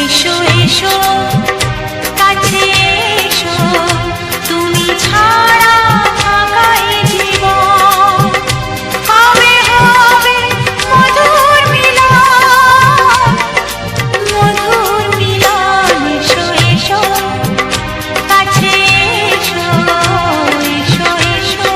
এসো এসো কাছে এসো, তুমি ছাড়া ফাঁকা এ জীবন। হবে হবে মধুর মিলন, মধুর মিলন। এসো এসো কাছে এসো, এসো এসো।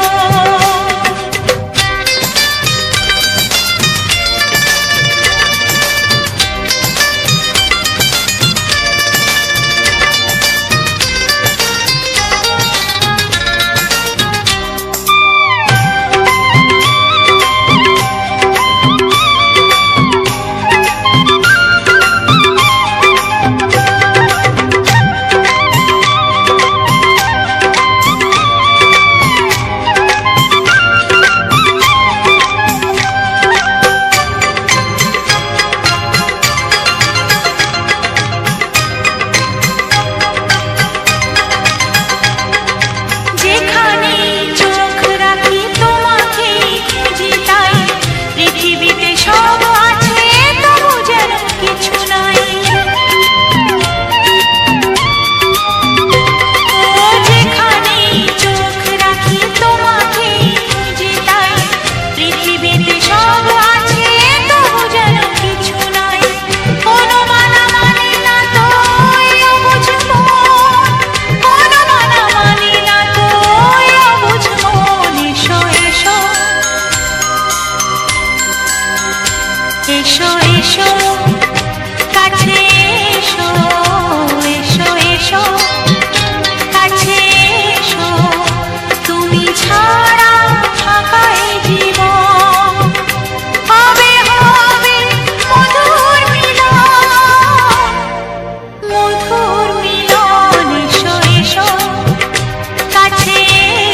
এসো এসো কাছে এসো, এসো এসো কাছে এসো, তুমি ছাড়া ফাঁকা এ জীবন। হবে হবে মধুর মিলন, মধুর মিলন। এসো এসো কাছে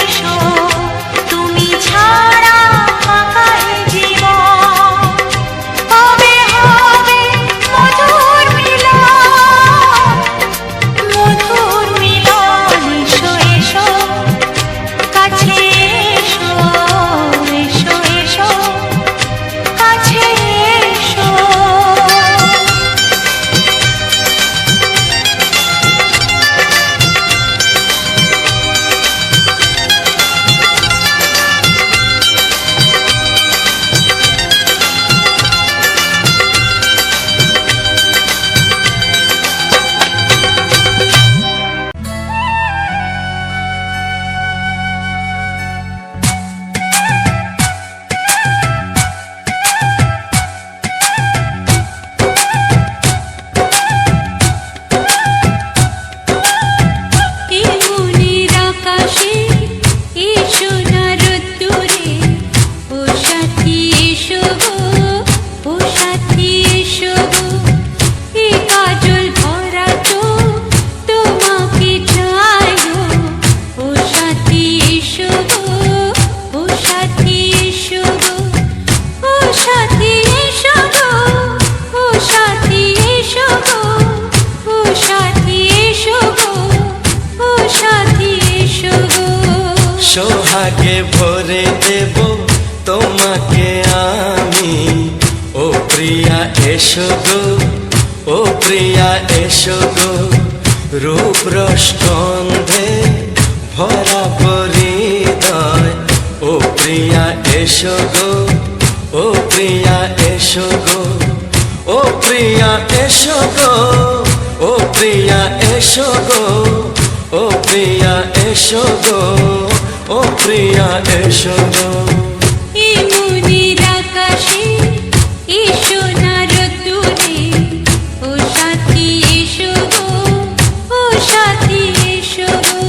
এসো, তুমি ছাড়া ফাঁকা এ জীবন। হবে হবে মধুর মিলন, মধুর মিলন। এসো এসো কাছে এসো, এসো এসো কাছে এসো। সোহাগে ভরে দেব তোমাকে আমি, ও প্রিয়া এসো গো, ও প্রিয়া এসো গো। রূপ রসগন্ধে ভরা হৃদয়, ও প্রিয়া এসো গো, ও প্রিয়া এসো গো, ও প্রিয়া এসো গো, ও প্রিয়া এসো গো, ও প্রিয়া এসো গো, ও প্রিয়া এসো গো। এই মনের আকাশে এই সোনার রোদ্দুরে, ও সাথী এসো গো, ও সাথী এসো গো।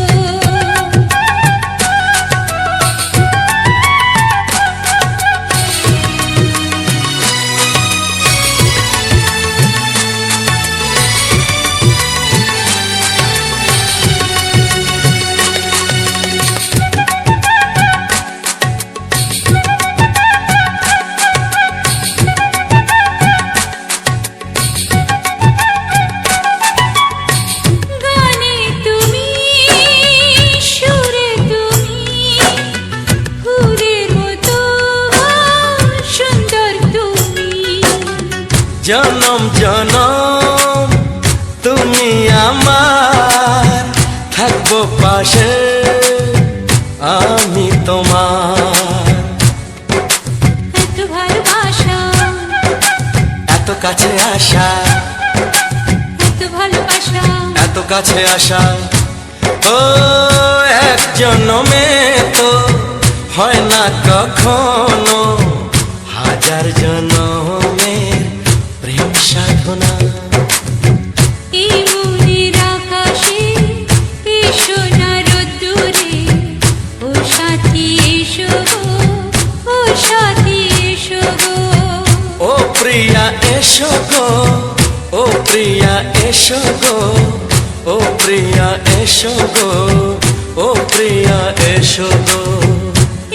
জনম জনম পাশে আমি তোমার, এত ভালোবাসা, এত কাছে আসা, এত ভালোবাসা, এত কাছে আসা। ও এক জন্মে তো হয় না কখনো, হাজার জন্মের প্রেম সাধনা। এই মনের আকাশে এসো না রোদ্দুরে, ও সাথী এসো গো, ও সাথী এসো গো। ও প্রিয়া এসো গো, ও প্রিয়া এসো গো, ও প্রিয়া এসো গো, ও প্রিয়া এসো গো।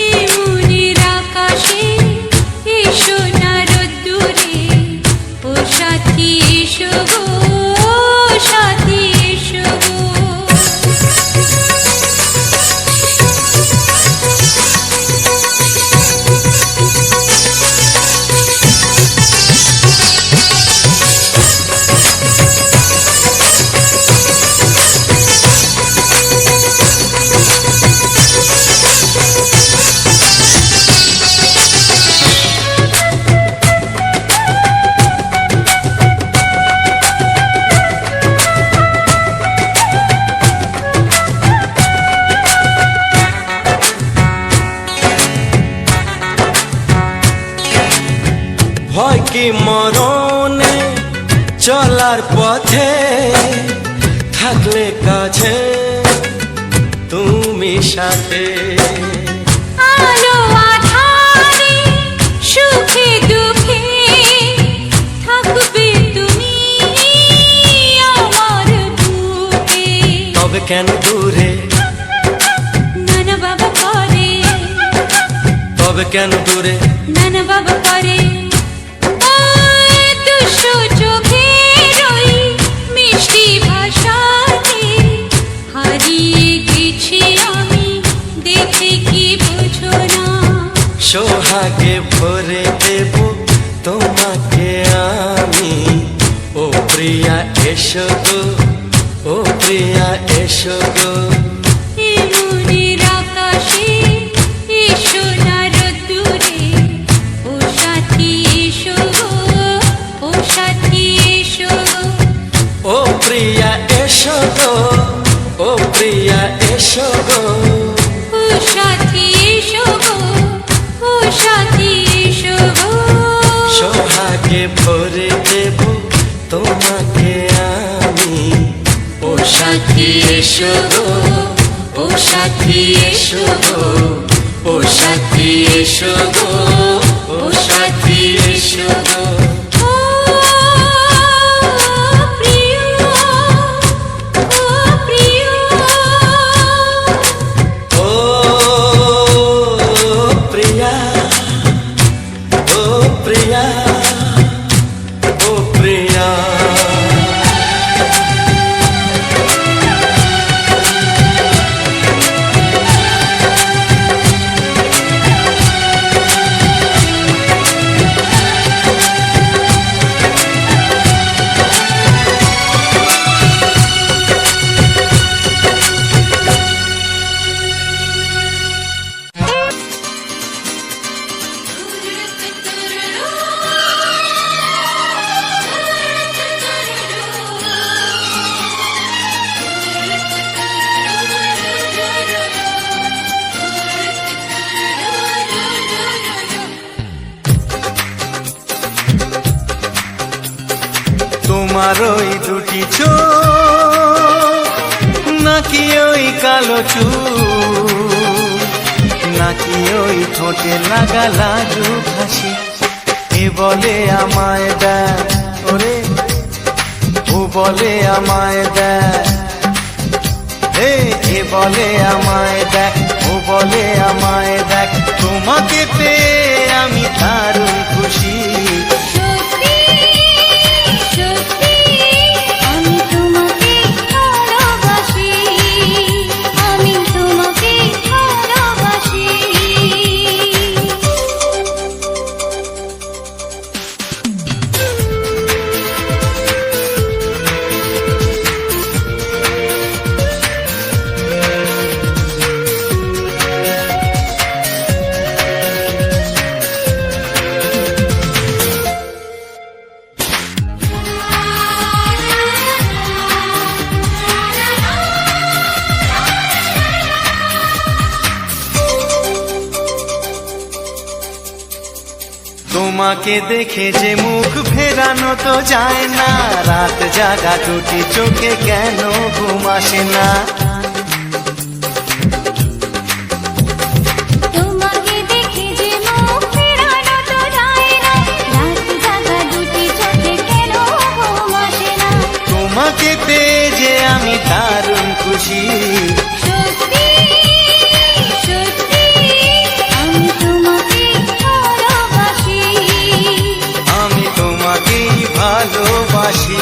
এই মনের আকাশে এসো না রোদ্দুরে, ও সাথী এসো গো, ও সাথী এসো গো। ভয় কি মরণে চলার পথে, থাকলে কাছে তুমি সাথে। আলো আঁধারে সুখে দুঃখে থাকবে তুমি আমার বুকে। তবে কেন দূরে, নানা বাবা করে, তবে কেন দূরে, নানা বাবা করে। ওই দুশো চোখের ওই মিষ্টি ভাষাতে হারিয়ে গেছি আমি, দেখে কি বুঝো না। সোহাগে ভরে দেব তোমাকে আমি, ও প্রিয়া এসো গো, ও প্রিয়া এসো গো। এই মনের আকাশে এসো না রোদ্দুরে, ও সাথী এসো গো, ও সাথী এসো গো। ও প্রিয়া এসো গো, ও প্রিয়া এসো গো। ও সাথী এসো গো, ও সাথী এসো গো। সোহাগে ভরে দেব তোমাকে আমি, ও সাথী এসো গো, ও সাথী এসো গো, ও সাথী এসো গো, ও সাথী এসো গো। ও প্রিয়, ও প্রিয়, ও প্রিয়া, ও প্রিয়া, ও প্রিয়া। তোমার ওই দুটি চোখ, নাকি ওই কালো চুল, নাকি ওই ঠোঁটে লাগা লাজু হাসি, এ বলে আমায় দেখ ওরে, ও বলে আমায় দেখ, এ বলে আমায় দেখ, ও বলে আমায় দেখ, তোমাকে পেয়ে আমি দারুণ খুশি। সত্যি সত্যি আমি তোমাকে ভালোবাসি, আমি তোমাকে ভালোবাসি। তোমাকে দেখে যে মুখ ফেরানো তো যায় না, রাত জাগা দুটি চোখে কেন ঘুম আসে না। তোমাকে দেখে যে মুখ ফেরানো তো যায় না, রাত জাগা দুটি চোখে কেন ঘুম আসে না। তোমাকে পেয়ে যে আমি দারুণ খুশি, সত্যি সত্যি আমি তোমাকে ভালোবাসি, আমি তোমাকেই ভালোবাসি।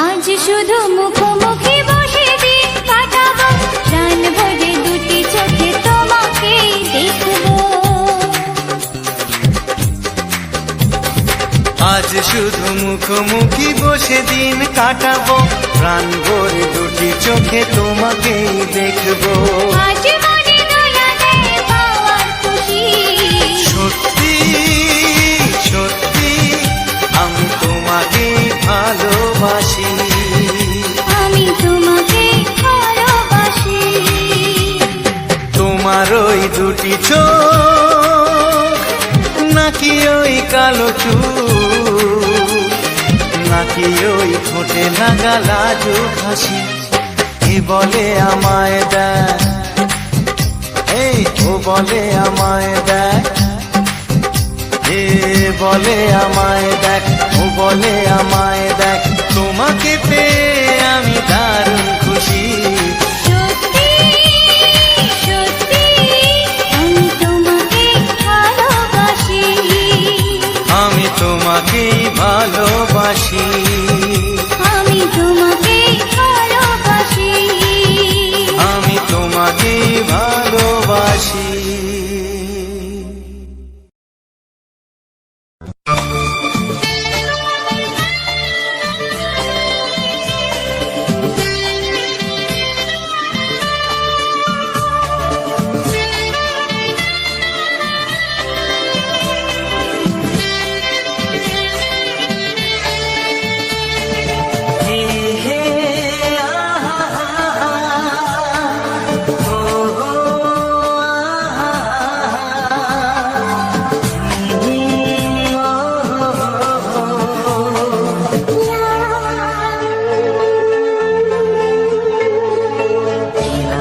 আজ শুধু মুখোমুখি বসে দিন কাটাবো, প্রাণ ভরে দুটি চোখে তোমাকে দেখবো। আজ শুধু মুখোমুখি বসে দিন কাটাবো, প্রাণ ভরে দুটি চোখে তোমাকেই দেখবো। আজ মনে দোলাতে পাওয়ার খুশি, সত্যি সত্যি আমি তোমাকেই ভালোবাসি, আমি তোমাকে ভালোবাসি। তোমার ওই দুটি চোখ নাকি ওই কালো চুল, নাকি ওই ঠোঁটে লাগা লাজুক হাসি, এ বলে আমায় দেখ, এই ও বলে আমায় দেখ, এ বলে আমায় দেখ, ও বলে আমায় দেখ, তোমাকে পেয়ে আমি দারুণ খুশি। সত্যি সত্যি আমি তোমাকে ভালোবাসি, আমি তোমাকেই ভালোবাসি, আমি তোমাকে ভালোবাসি, আমি তোমাকেই ভালোবাসি।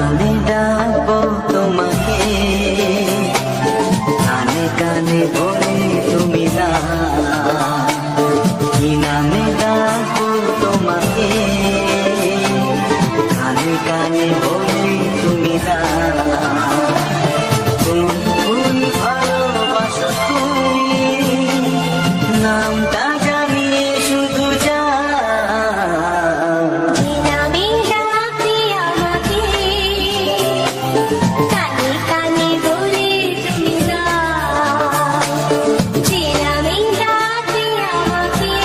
আমি ডাকবো তোমাকে, কানে কানে বলে তুমি না, কি নামে ডাকবো তোমাকে, কানে কানে বলে তুমি না। কোন ভালোবাসো তুমি, নামটা জানিয়ে শুধু যা, আমি ডাকি আমাকে, কানে কানে বলে তুমি না। আমি ডাকি আমাকে,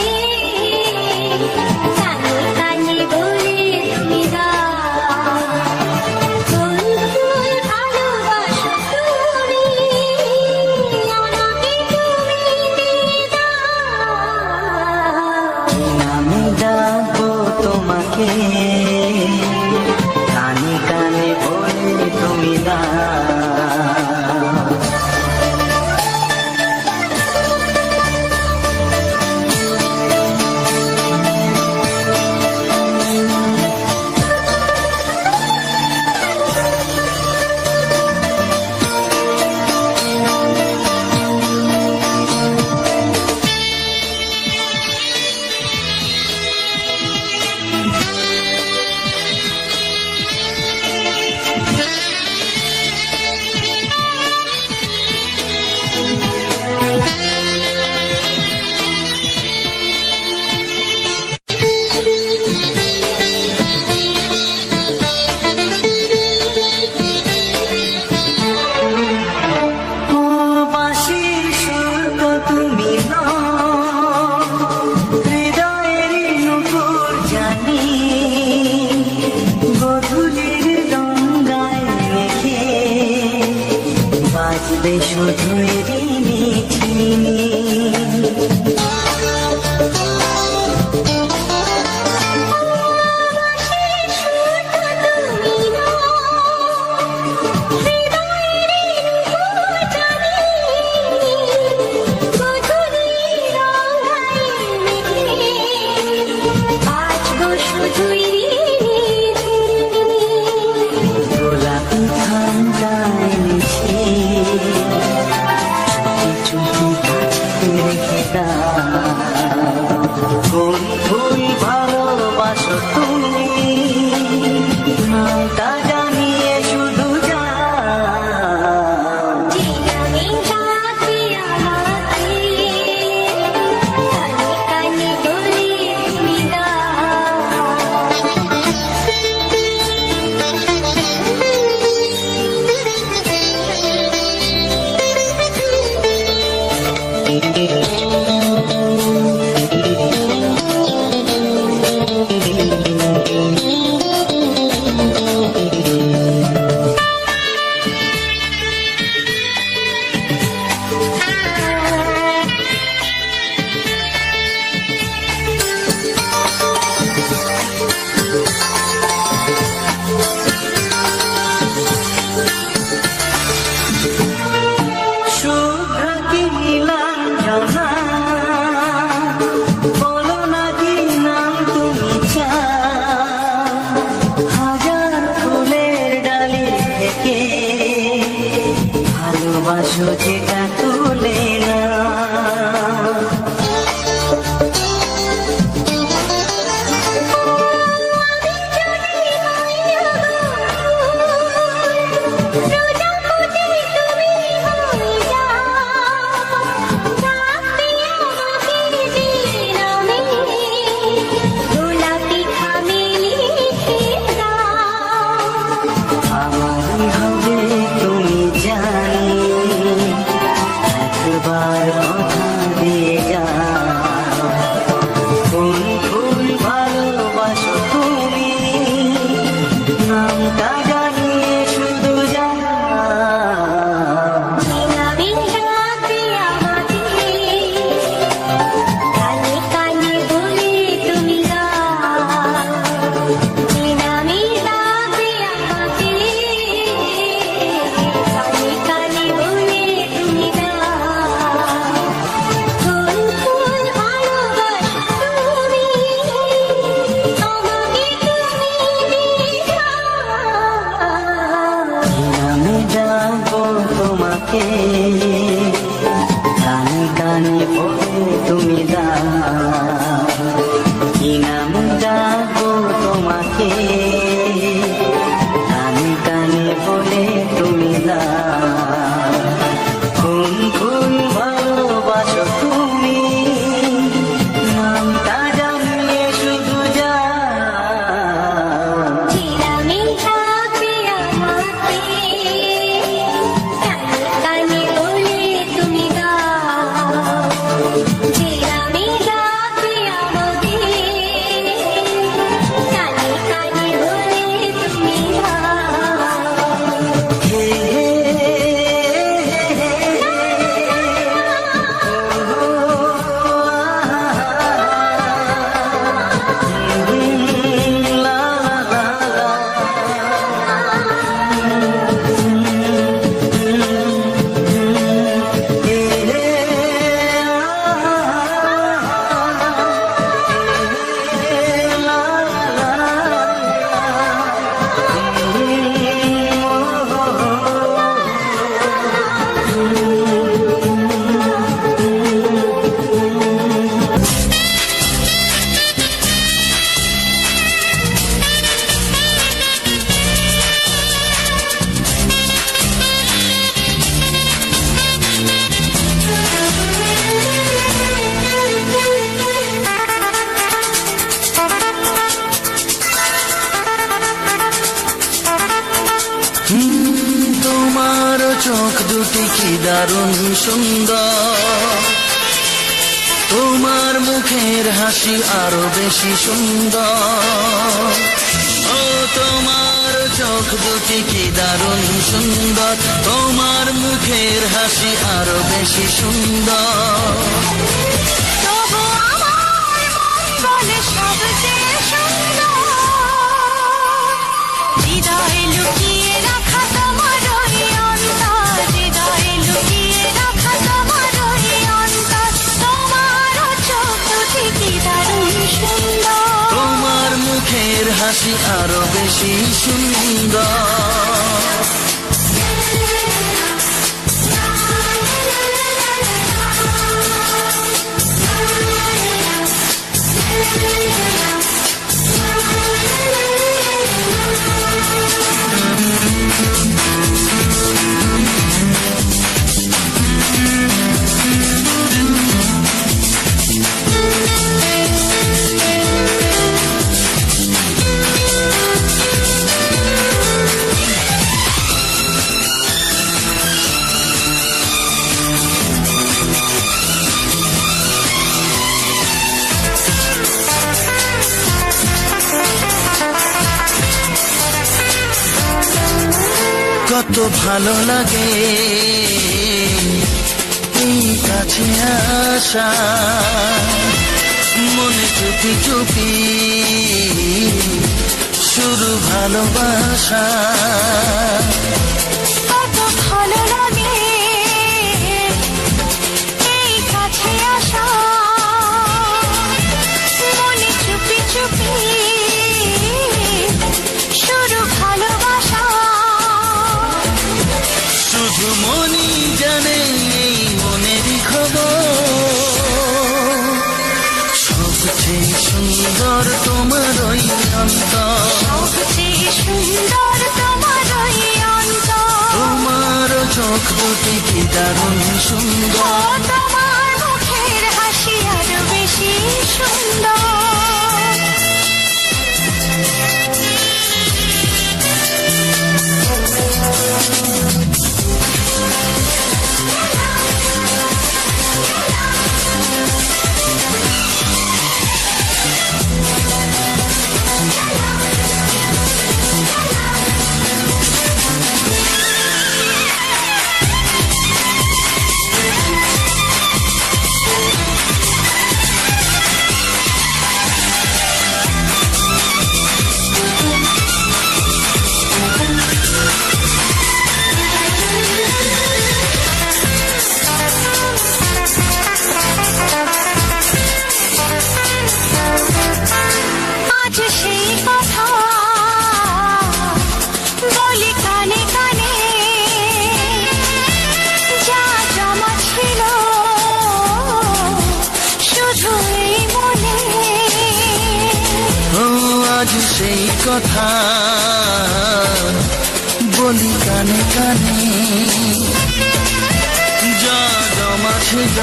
কানে কানে বলে তুমি না। কোন ভালোবাসো তুমি, আমাকে তুমি দিয়ে দাও। আমি ডাকবো তোমাকে, কানে কানে বলে তুমি না। বোঝো যেটা তুলে না আমারই হবে তুমি জানি একবার কথা দিয়ে যাও কোন ফুল ভালোবাসো তুমি নামটা জানিয়ে শুধু আমি ডাকবো তোমাকে কানে কানে বলে তুমি দাও কি নাম ডাকবো তোমাকে কানে কানে বলে তুমি দাও কোন কোন ভালোবাসো তুমি নামটা জানিয়ে শুধু যাও তোমার চোখ দুটি কি দারুণ সুন্দর তোমার মুখের হাসি আরো বেশি সুন্দর ও তোমার চোখ দুটি কি দারুণ সুন্দর তোমার মুখের হাসি আরো বেশি সুন্দর হৃদয়ে লুকিয়ে রাখা তোমার ওই অন্তর হৃদয়ে লুকিয়ে রাখা তোমার ওই অন্তর তোমার চোখ দুটি কি দারুণ সুন্দর তোমার মুখের হাসি আরো বেশি সুন্দর কত ভালো লাগে এই কাছে আসা মনে চুপি চুপি শুরু ভালোবাসা কত ভালো লাগে এই কাছে আসা মনে চুপি চুপি শুরু ভালোবাসা শুধু মনই জানে সবচেয়ে সুন্দর তোমার ওই অন্তর, সবচেয়ে সুন্দর তোমার ওই অন্তর। তোমার চোখ দুটি কি দারুণ ও সুন্দর, তোমার মুখের হাসি আরো বেশি সুন্দর। আজ সেই কথা বলি কানে কানে, যা জমা ছিল শুধু এই মনে। ও আজ সেই কথা বলি কানে কানে, যা জমা ছিল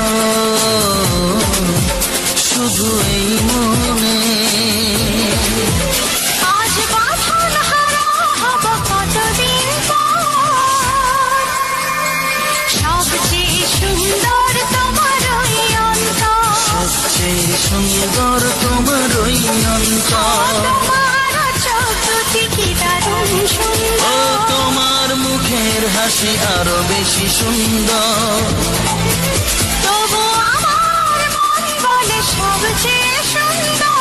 শুধু এই মনে। আজ বাঁধন হারা হব কতদিন পর, সবচেয়ে সুন্দর তোমার ওই অন্তর। সবচেয়ে সুন্দর তোমার ওই অন্তর, তোমার চোখ দুটি কি দারুণ ও সুন্দর। তোমার মুখের হাসি আরো বেশি সুন্দর। তবু আমার মন বলে সবচেয়ে সুন্দর,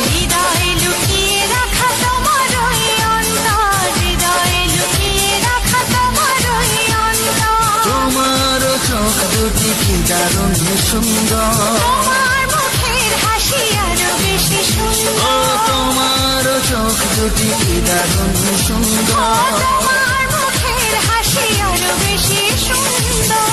হৃদয়ে লুকিয়ে রাখা তোমার ওই অন্তর। হৃদয়ে লুকিয়ে রাখা তোমার ওই অন্তর। তোমার চোখ দুটি কি দারুণ সুন্দর, তোমার মুখের হাসি আরো বেশি ও সুন্দর। তোমার চোখ দুটি কি দারুণ সুন্দর। তোমার মুখের হাসি আরো বেশি সুন্দর।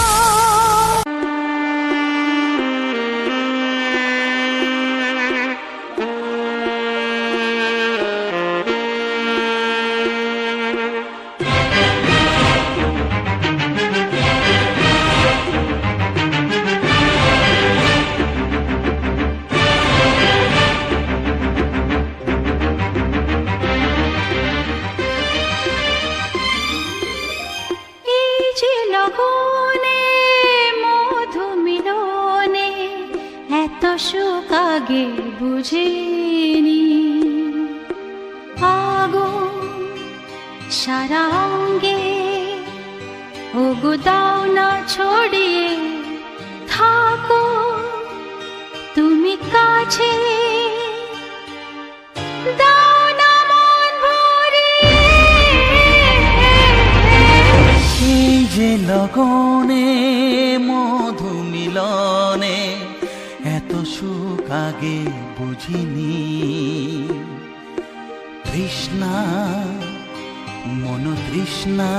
এই যে লগনে মধু মিলনে, এত সুখ আগে বুঝিনি। আগুন সারা অঙ্গে, ওগো দাও না ছড়িয়ে থাকো তুমি কাছে, দাও না মন ভরিয়ে। এই যে লগনে মধু মিলনে, এত সুখ আগে বুঝিনি। তৃষ্ণা মন তৃষ্ণা,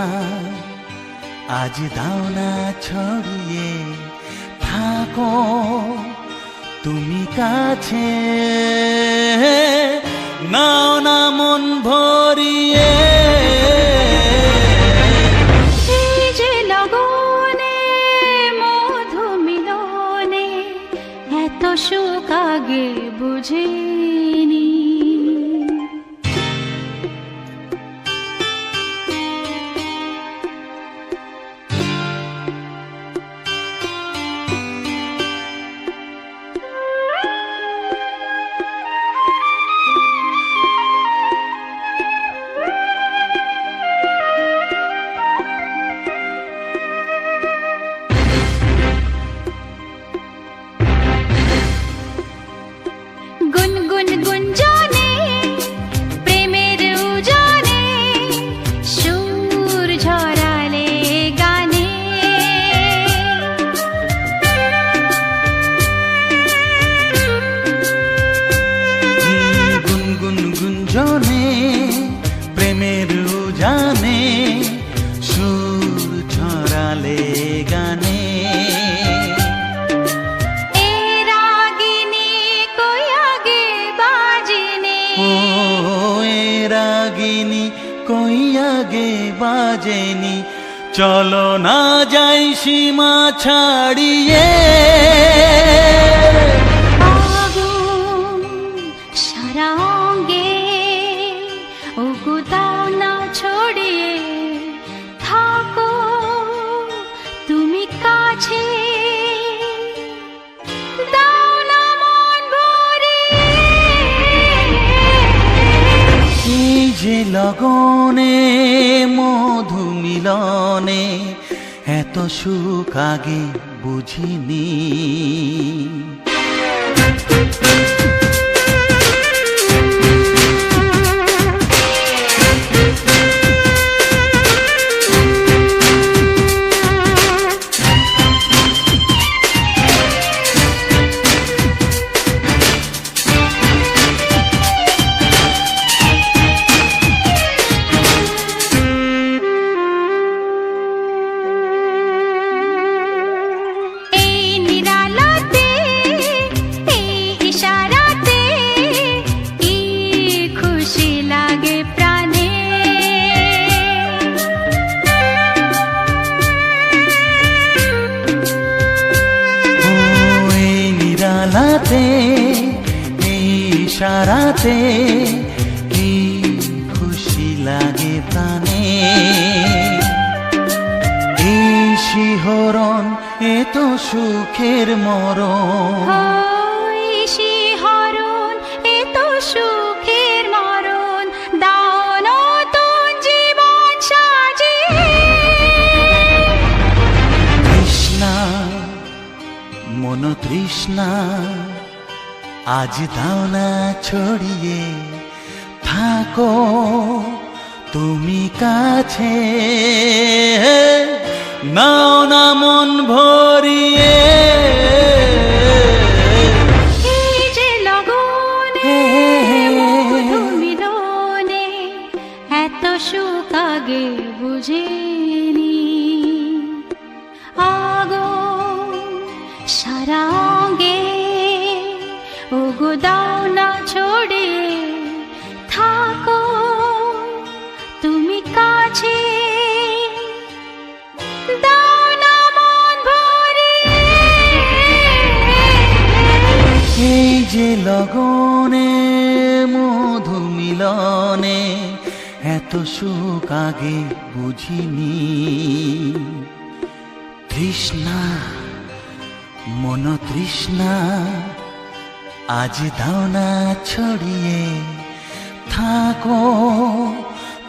আজ দাও না ছড়িয়ে থাকো তুমি কাছে, নাও না মন ভরিয়ে। এই যে লগনে মধু মিলনে, এত সুখ আগে বুঝিনি। গুনগুন গুঞ্জ কই আগে বাজেনি, চলো না যাই সীমা ছাড়িয়ে। আগুন সারা অঙ্গে ওগো দাও না ছড়িয়ে, থাকো তুমি কাছে, দাও না মন ভরিয়ে। এই যে লগনে মধু মিলনে এত সুখ আগে বুঝিনি। এই ইশারাতে কি খুশি লাগে প্রাণে, এই শিহরণ এ তো সুখের মরণ। ওই শিহরণ এ তো সুখের মরণ, দাও নতুন জীবন সাজিয়ে। তৃষ্ণা মন তৃষ্ণা আজ দাও না ছড়িয়ে, থাকো তুমি কাছে, নাও না মন ভরিয়ে। এই যে লগনে মধু মিলনে এত সুখ আগে বুঝিনি। আগুন সারা অঙ্গে ওগো দাও না ছড়িয়ে, থাকো তুমি কাছে, দাও না মন ভরিয়ে। এই যে লগনে মধু মিলনে এত সুখ আগে বুঝিনি। তৃষ্ণা মন তৃষ্ণা আজ দাও না ছড়িয়ে, থাকো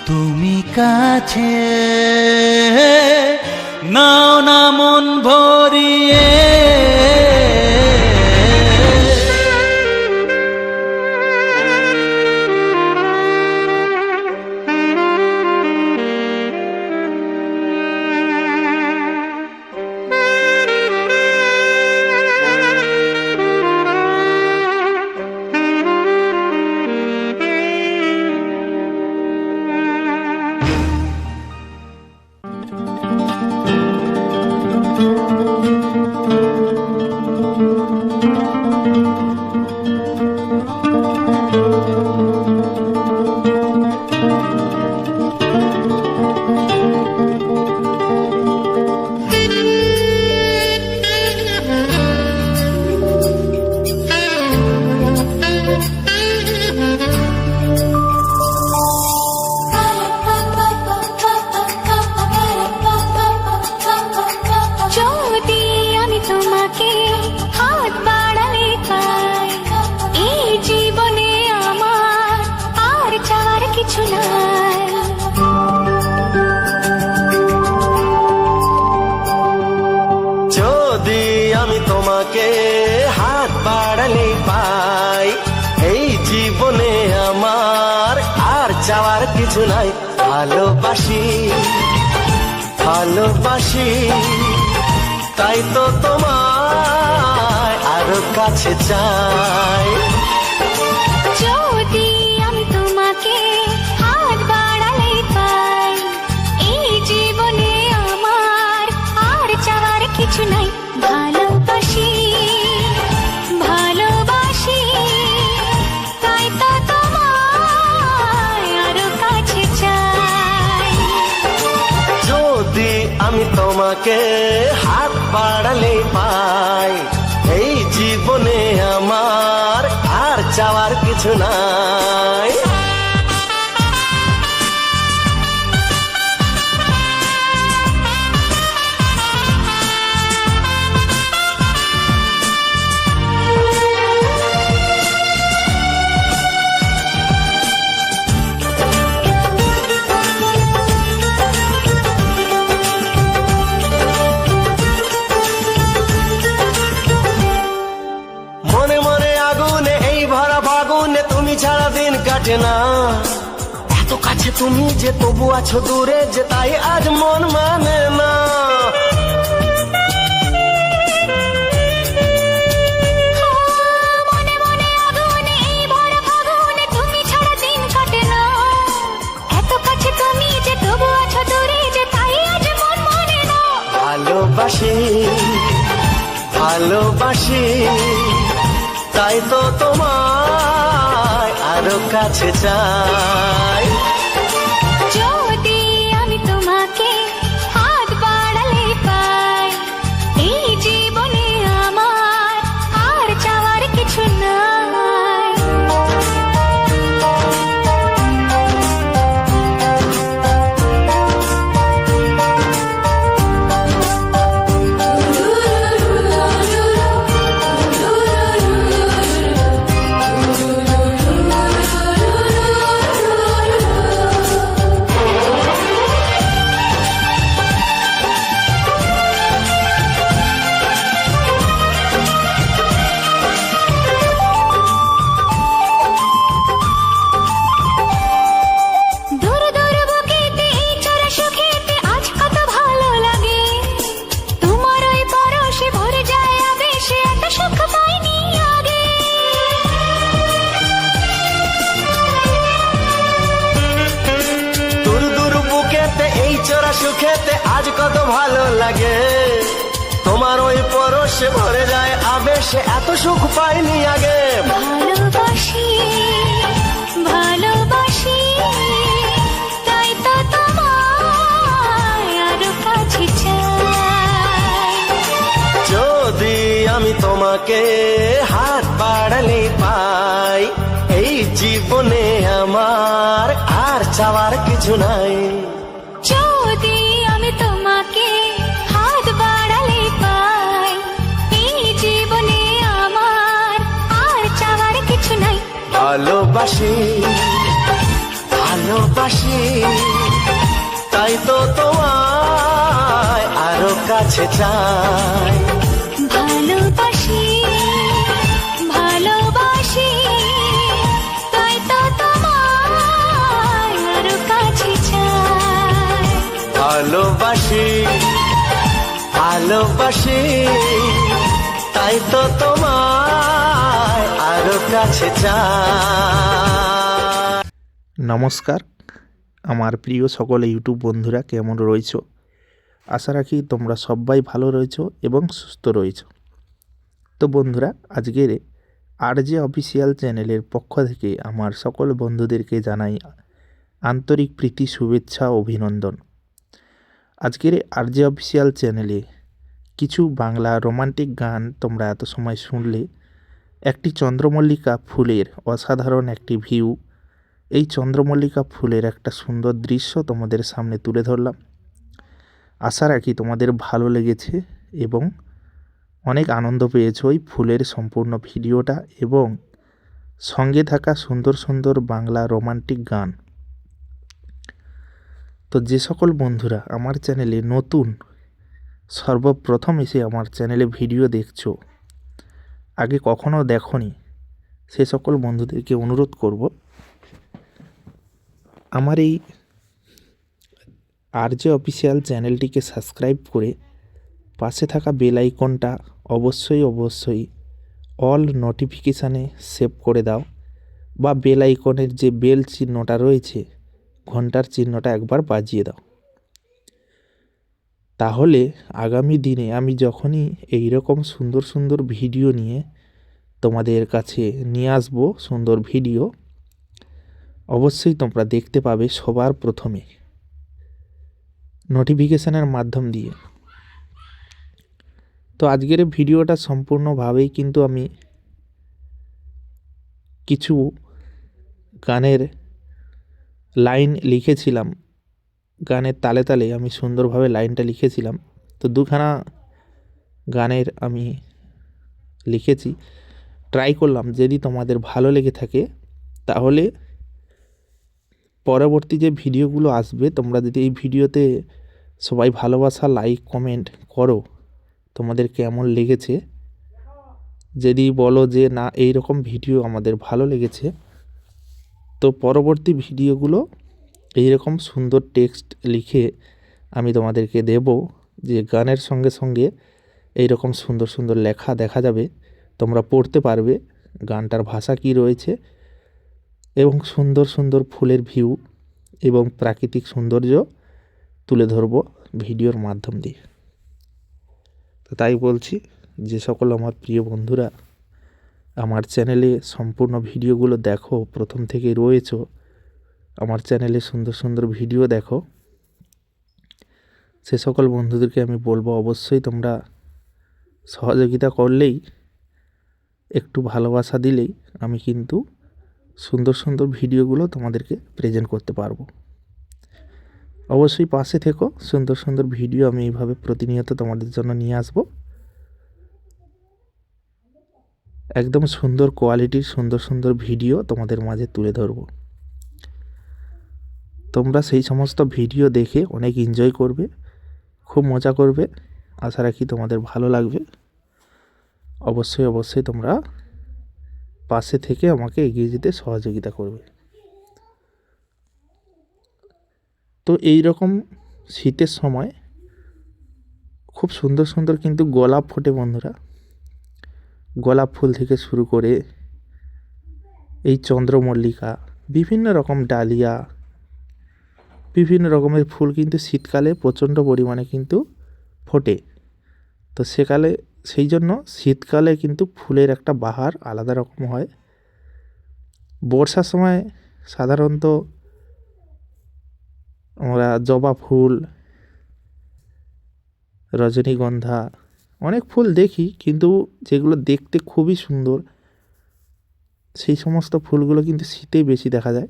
তুমি কাছে, নাও না মন ভরিয়ে। তোমাকে হাত বাড়ালে পাই, এই জীবনে আমার আর চাওয়ার কিছু নাই। ভালোবাসি ভালোবাসি তাই তো তোমায় আরো কাছে চাই। যদি আমি তোমাকে হাত বাড়ালে পাই, এই জীবনে আমার আর চাওয়ার কিছু নাই। ভালোবাসি ভালোবাসি তাই তো তোমায় আরো কাছে চাই। তোমাকে হাত বাড়ালে পাই, এই জীবনে আমার আর চাওয়ার কিছু নাই। মনে মনে আগুনে এই ভরা ফাগুনে তুমি ছাড়া দিন কাটে না, এত কাছে তুমি যে তবু আছো দূরে যে তাই আজ মন মানে না। মনে মনে আগুনে এই ভরা ফাগুনে তুমি ছাড়া দিন কাটে না, এত কাছে তুমি যে তবু আছো দূরে যে তাই আজ মন মানে না। ভালোবাসি ভালোবাসি তাই তো তোমায় আরো কাছে চাই। যদি আমি তোমাকে হাত বাড়ালে পাই, এই জীবনে আমার আর চাওয়ার কিছু নাই। দূর দূর বুকেতে এই চোরা সুখেতে আজ কত ভালো লাগে, তোমার ওই পরশে ভরে যায় আবেশে, এত সুখ পাইনি আগে। দূর দূর বুকেতে এই চোরা সুখেতে আজ কত ভালো লাগে, তোমার ওই পরশে ভরে যায় আবেশে, এত সুখ পাইনি আগে। ভালোবাসি ভালোবাসি তাই তো তোমায় আরো কাছে চাই। যদি আমি তোমাকে হাত বাড়ালে পাই, এই জীবনে আমার আর চাওয়ার কিছু নাই। যদি আমি তোমাকে হাত বাড়ালে পাই, এই জীবনে আমার আর চাওয়ার কিছু নাই। ভালোবাসি ভালোবাসি তাই তো তোমায় আরো কাছে চাই। ভালোবাসি ভালোবাসি তাই তো তোমায় আরো কাছে চাই। ভালোবাসি ভালোবাসি তাই তো তোমায় আরো কাছে চাই। নমস্কার আমার প্রিয় সকল ইউটিউব বন্ধুরা, কেমন রয়েছো? আশা রাখি তোমরা সবাই ভালো রয়েছো এবং সুস্থ রয়েছো। তো বন্ধুরা, আজকের আরজে অফিসিয়াল চ্যানেলের পক্ষ থেকে আমার সকল বন্ধুদেরকে জানাই আন্তরিক প্রীতি, শুভেচ্ছা, অভিনন্দন। আজকের আরজে অফিসিয়াল চ্যানেলে কিছু বাংলা রোমান্টিক গান তোমরা এত সময় শুনলে। একটি চন্দ্রমল্লিকা ফুলের অসাধারণ একটি ভিউ, এই চন্দ্রমল্লিকা ফুলের একটা সুন্দর দৃশ্য তোমাদের সামনে তুলে ধরলাম। আশা রাখি তোমাদের ভালো লেগেছে এবং অনেক আনন্দ পেয়েছো ওই ফুলের সম্পূর্ণ ভিডিওটা এবং সঙ্গে থাকা সুন্দর সুন্দর বাংলা রোমান্টিক গান। তো যে সকল বন্ধুরা আমার চ্যানেলে নতুন, সর্বপ্রথম এসে আমার চ্যানেলে ভিডিও দেখছো, আগে কখনো দেখোনি, সে সকল বন্ধুদেরকে অনুরোধ করব আমার এই আরজে অফিসিয়াল চ্যানেলটিকে সাবস্ক্রাইব করে পাশে থাকা বেল আইকনটা অবশ্যই অল নোটিফিকেশানে সেভ করে দাও, বা বেল আইকনের যে বেল চিহ্নটা রয়েছে, ঘন্টার চিহ্নটা একবার বাজিয়ে দাও। তাহলে আগামী দিনে আমি যখনই এই রকম সুন্দর সুন্দর ভিডিও নিয়ে তোমাদের কাছে নিয়ে আসবো, সুন্দর ভিডিও অবশ্যই তোমরা দেখতে পাবে সবার প্রথমে নোটিফিকেশানের মাধ্যম দিয়ে। তো আজকের এই ভিডিওটা সম্পূর্ণভাবেই কিন্তু আমি কিছু গানের লাইন লিখেছিলাম, গানের তালে তালে আমি সুন্দরভাবে লাইনটা লিখেছিলাম। তো দুখানা গানের আমি লিখেছি, ট্রাই করলাম যদি তোমাদের ভালো লেগে থাকে তাহলে পরবর্তী যে ভিডিওগুলো আসবে তোমরা যদি এই ভিডিওতে সবাই ভালোবাসা লাইক কমেন্ট করো তোমাদের কেমন লেগেছে, যদি বলো যে না এই রকম ভিডিও আমাদের ভালো লেগেছে, তো পরবর্তী ভিডিওগুলো এই রকম সুন্দর টেক্সট লিখে আমি তোমাদেরকে দেব, যে গানের সঙ্গে সঙ্গে এই রকম সুন্দর সুন্দর লেখা দেখা যাবে, তোমরা পড়তে পারবে গানটার ভাষা কী রয়েছে, এবং সুন্দর সুন্দর ফুলের ভিউ এবং প্রাকৃতিক সৌন্দর্য তুলে ধরব ভিডিওর মাধ্যম দিয়ে। তো তাই বলছি, যে সকল আমার প্রিয় বন্ধুরা আমার চ্যানেলে সম্পূর্ণ ভিডিওগুলো দেখো, প্রথম থেকে রয়েছো আমার চ্যানেলে সুন্দর সুন্দর ভিডিও দেখো, সে সকল বন্ধুদেরকে আমি বলবো অবশ্যই তোমরা সহযোগিতা করলেই, একটু ভালোবাসা দিলেই আমি কিন্তু সুন্দর সুন্দর ভিডিওগুলো তোমাদেরকে প্রেজেন্ট করতে পারবো। অবশ্যই পাশে থেকো, সুন্দর সুন্দর ভিডিও আমি এইভাবে প্রতিনিয়ত তোমাদের জন্য নিয়ে আসব, একদম সুন্দর কোয়ালিটির সুন্দর সুন্দর ভিডিও তোমাদের মাঝে তুলে ধরব। তোমরা সেই সমস্ত ভিডিও দেখে অনেক এনজয় করবে, খুব মজা করবে, আশা রাখি তোমাদের ভালো লাগবে। অবশ্যই অবশ্যই তোমরা পাশে থেকে আমাকে এগিয়ে যেতে সহযোগিতা করবে। তো এই রকম শীতের সময় খুব সুন্দর সুন্দর কিন্তু গোলাপ ফোটে বন্ধুরা, গোলাপ ফুল থেকে শুরু করে এই চন্দ্রমল্লিকা, বিভিন্ন রকম ডালিয়া, বিভিন্ন রকমের ফুল কিন্তু শীতকালে প্রচণ্ড পরিমাণে কিন্তু ফোটে। তো সেকালে সেই জন্য শীতকালে কিন্তু ফুলের একটা বাহার আলাদা রকম হয়। বর্ষার সময় সাধারণত আমরা জবা ফুল, রজনীগন্ধা, অনেক ফুল দেখি, কিন্তু যেগুলো দেখতে খুবই সুন্দর সেই সমস্ত ফুলগুলো কিন্তু শীতেই বেশি দেখা যায়।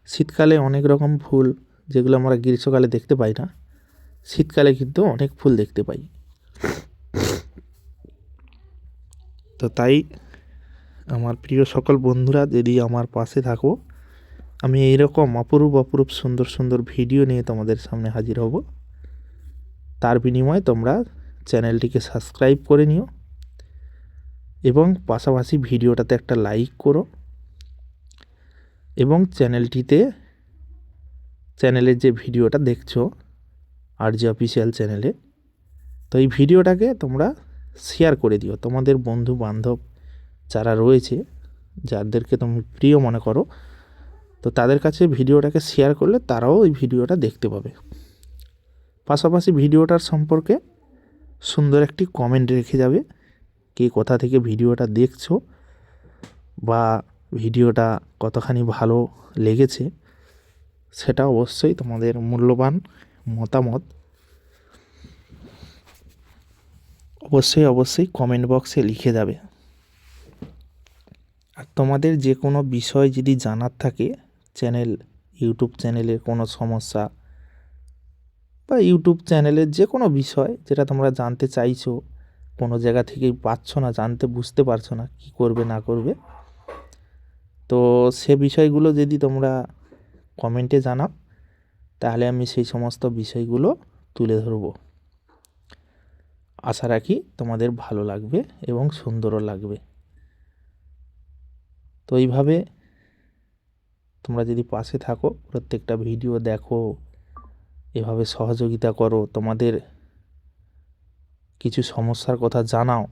শীতকালে অনেক রকম ফুল যেগুলো আমরা গ্রীষ্মকালে দেখতে পাই না, শীতকালে কিন্তু অনেক ফুল দেখতে পাই। তো তাই আমার প্রিয় সকল বন্ধুরা যদি আমার পাশে থাকো, আমি এইরকম অপরূপ অপরূপ সুন্দর সুন্দর ভিডিও নিয়ে তোমাদের সামনে হাজির হব। তার বিনিময়ে তোমরা চ্যানেলটিকে সাবস্ক্রাইব করে নিও এবং পাশাপাশি ভিডিওটাতে একটা লাইক করো, এবং চ্যানেলের যে ভিডিওটা দেখছো RJ অফিসিয়াল চ্যানেলে, তো এই ভিডিওটাকে তোমরা শেয়ার করে দিও তোমাদের বন্ধু বান্ধব যারা রয়েছে, যাদেরকে তুমি প্রিয় মনে করো, তো তাদের কাছে ভিডিওটাকে শেয়ার করলে তারাও এই ভিডিওটা দেখতে পাবে। পাশাপাশি ভিডিওটার সম্পর্কে সুন্দর একটি কমেন্ট রেখে যাবে, কে কোথা থেকে ভিডিওটা দেখছো বা ভিডিওটা কতখানি ভালো লেগেছে, সেটা অবশ্যই তোমাদের মূল্যবান মতামত অবশ্যই অবশ্যই কমেন্ট বক্সে লিখে যাবে। আর তোমাদের যে কোনো বিষয় যদি জানার থাকে, ইউটিউব চ্যানেলের কোনো সমস্যা বা ইউটিউব চ্যানেলের যে কোনো বিষয় যেটা তোমরা জানতে চাইছো, কোনো জায়গা থেকেই পাচ্ছ না জানতে, বুঝতে পারছো না কী করবে না করবে, তো সে বিষয়গুলো যদি তোমরা কমেন্টে জানাও তাহলে আমি সেই সমস্ত বিষয়গুলো তুলে ধরব। আশা রাখি তোমাদের ভালো লাগবে এবং সুন্দরও লাগবে। তো এইভাবে তোমরা যদি পাশে থাকো, প্রত্যেকটা ভিডিও দেখো, এভাবে সহযোগিতা করো, তোমাদের কিছু সমস্যার কথা জানাও,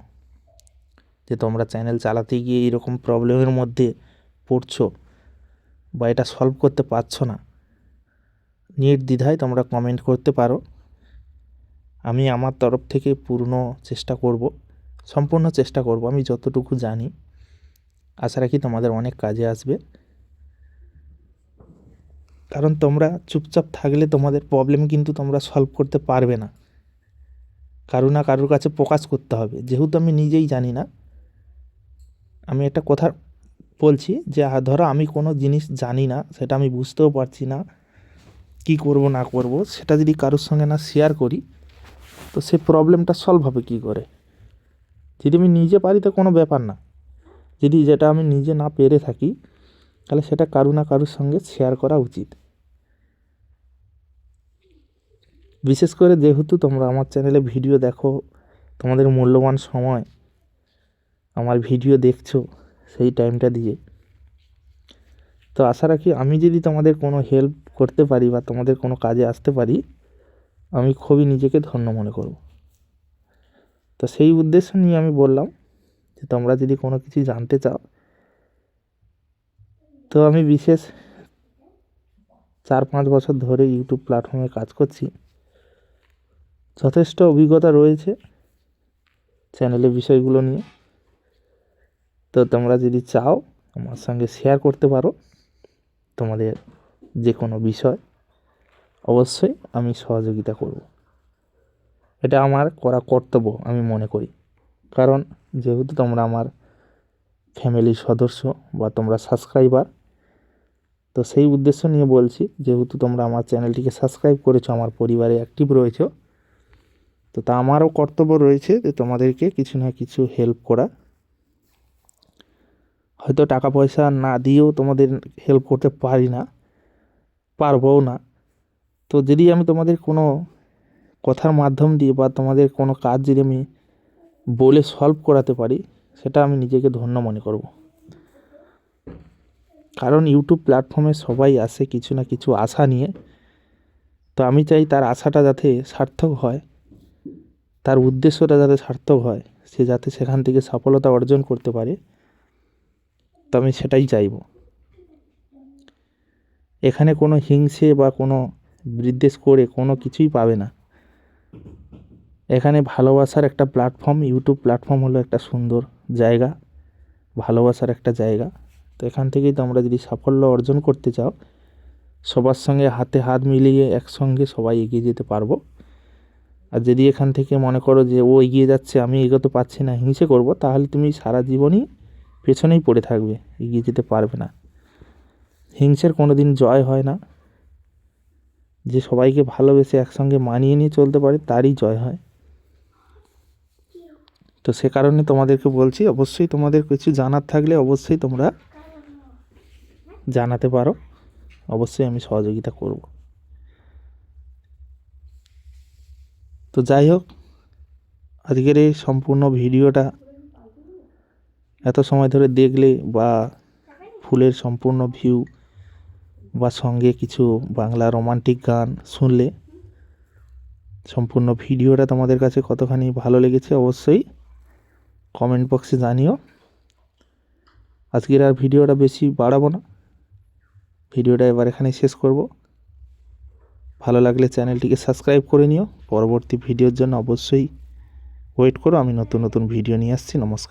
যে তোমরা চ্যানেল চালাতে গিয়ে এরকম প্রবলেমের মধ্যে পড়ছো বা এটা সলভ করতে পারছো না, নির্দ্বিধায় তোমরা কমেন্ট করতে পারো। আমি আমার তরফ থেকে সম্পূর্ণ চেষ্টা করব আমি যতটুকু জানি। আশা রাখি তোমাদের অনেক কাজে আসবে, কারণ তোমরা চুপচাপ থাকলে তোমাদের প্রবলেম কিন্তু তোমরা সলভ করতে পারবে না। কারো না কারোর কাছে প্রকাশ করতে হবে। যেহেতু আমি নিজেই জানি না, আমি একটা কথা বলছি যে ধরো আমি কোনো জিনিস জানি না, সেটা আমি বুঝতেও পারছি না, কি করব না করব, সেটা যদি কারোর সঙ্গে না শেয়ার করি তো সে প্রবলেমটা সলভ হবে কী করে? যদি আমি নিজে পারি তো কোনো ব্যাপার না, যদি যেটা আমি নিজে না পেরে থাকি তাহলে সেটা কারো না কারোর সঙ্গে শেয়ার করা উচিত। বিশেষ করে যেহেতু তোমরা আমার চ্যানেলে ভিডিও দেখো, তোমাদের মূল্যবান সময় আমার ভিডিও দেখছো সেই টাইমটা দিয়ে, তো আশা রাখি আমি যদি তোমাদের কোনো হেল্প করতে পারি বা তোমাদের কোনো কাজে আসতে পারি, আমি খুবই নিজেকে ধন্য মনে করব। তো সেই উদ্দেশ্য নিয়ে আমি বললাম যে তোমরা যদি কোনো কিছু জানতে চাও, তো আমি বিশেষ 4-5 বছর ধরে ইউটিউব প্ল্যাটফর্মে কাজ করছি, যথেষ্ট অভিজ্ঞতা রয়েছে চ্যানেলের বিষয়গুলো নিয়ে। তো তোমরা যদি চাও আমার সঙ্গে শেয়ার করতে পারো তোমাদের যে কোনো বিষয়, অবশ্যই আমি সহযোগিতা করব। এটা আমার করা কর্তব্য আমি মনে করি, কারণ যেহেতু তোমরা আমার ফ্যামিলির সদস্য বা তোমরা সাবস্ক্রাইবার, তো সেই উদ্দেশ্য নিয়ে বলছি, যেহেতু তোমরা আমার চ্যানেলটিকে সাবস্ক্রাইব করেছো, আমার পরিবারে অ্যাক্টিভ রয়েছো, তো তা আমারও কর্তব্য রয়েছে যে তোমাদেরকে কিছু না কিছু হেল্প করা। হয়তো টাকা পয়সা না দিয়েও তোমাদের হেল্প করতে পারি না, পারবও না। তো যদি আমি তোমাদের কোনো কথার মাধ্যম দিয়ে বা তোমাদের কোনো কাজ যদি আমি বলে সলভ করাতে পারি, সেটা আমি নিজেকে ধন্য মনে করব। কারণ ইউটিউব প্ল্যাটফর্মে সবাই আসে কিছু না কিছু আশা নিয়ে, তো আমি চাই তার আশাটা যাতে সার্থক হয়, তার উদ্দেশ্যটা যাতে সার্থক হয়, সে যাতে সেখান থেকে সফলতা অর্জন করতে পারে, তো আমি সেটাই চাইব। এখানে কোনো হিংসে বা কোনো বিদ্বেষ করে কোনো কিছুই পাবে না। এখানে ভালোবাসার একটা প্ল্যাটফর্ম, ইউটিউব প্ল্যাটফর্ম হলো একটা সুন্দর জায়গা, ভালোবাসার একটা জায়গা। তো এখান থেকেই তোমরা যদি সাফল্য অর্জন করতে চাও, সবার সঙ্গে হাতে হাত মিলিয়ে একসঙ্গে সবাই এগিয়ে যেতে পারবো। আর যদি এখান থেকে মনে করো যে ও এগিয়ে যাচ্ছে আমি এগোতে পারছি না, হিংসে করব, তাহলে তুমি সারা জীবনই পেছনেই পড়ে থাকবে, এগিয়ে যেতে পারবে না। হিংসের কোনো দিন জয় হয় না। যে সবাইকে ভালোবেসে একসঙ্গে মানিয়ে নিয়ে চলতে পারে তারই জয় হয়। তো সে কারণে তোমাদেরকে বলছি, অবশ্যই তোমাদের কিছু জানার থাকলে অবশ্যই তোমরা জানাতে পারো, অবশ্যই আমি সহযোগিতা করব। তো যাই হোক, আজকের এই সম্পূর্ণ ভিডিওটা এত সময় ধরে দেখলে বা ফুলের সম্পূর্ণ ভিউ বা সঙ্গে কিছু বাংলা রোমান্টিক গান শুনলে, সম্পূর্ণ ভিডিওটা তোমাদের কাছে কতখানি ভালো লেগেছে অবশ্যই কমেন্ট বক্সে জানিও। আজকের আর ভিডিওটা বেশি বাড়াবো না, ভিডিওটা এবার এখানে শেষ করব। ভালো লাগলে চ্যানেলটিকে সাবস্ক্রাইব করে নিও। পরবর্তী ভিডিওর জন্য অবশ্যই ওয়েট করো, আমি নতুন নতুন ভিডিও নিয়ে আসছি। নমস্কার।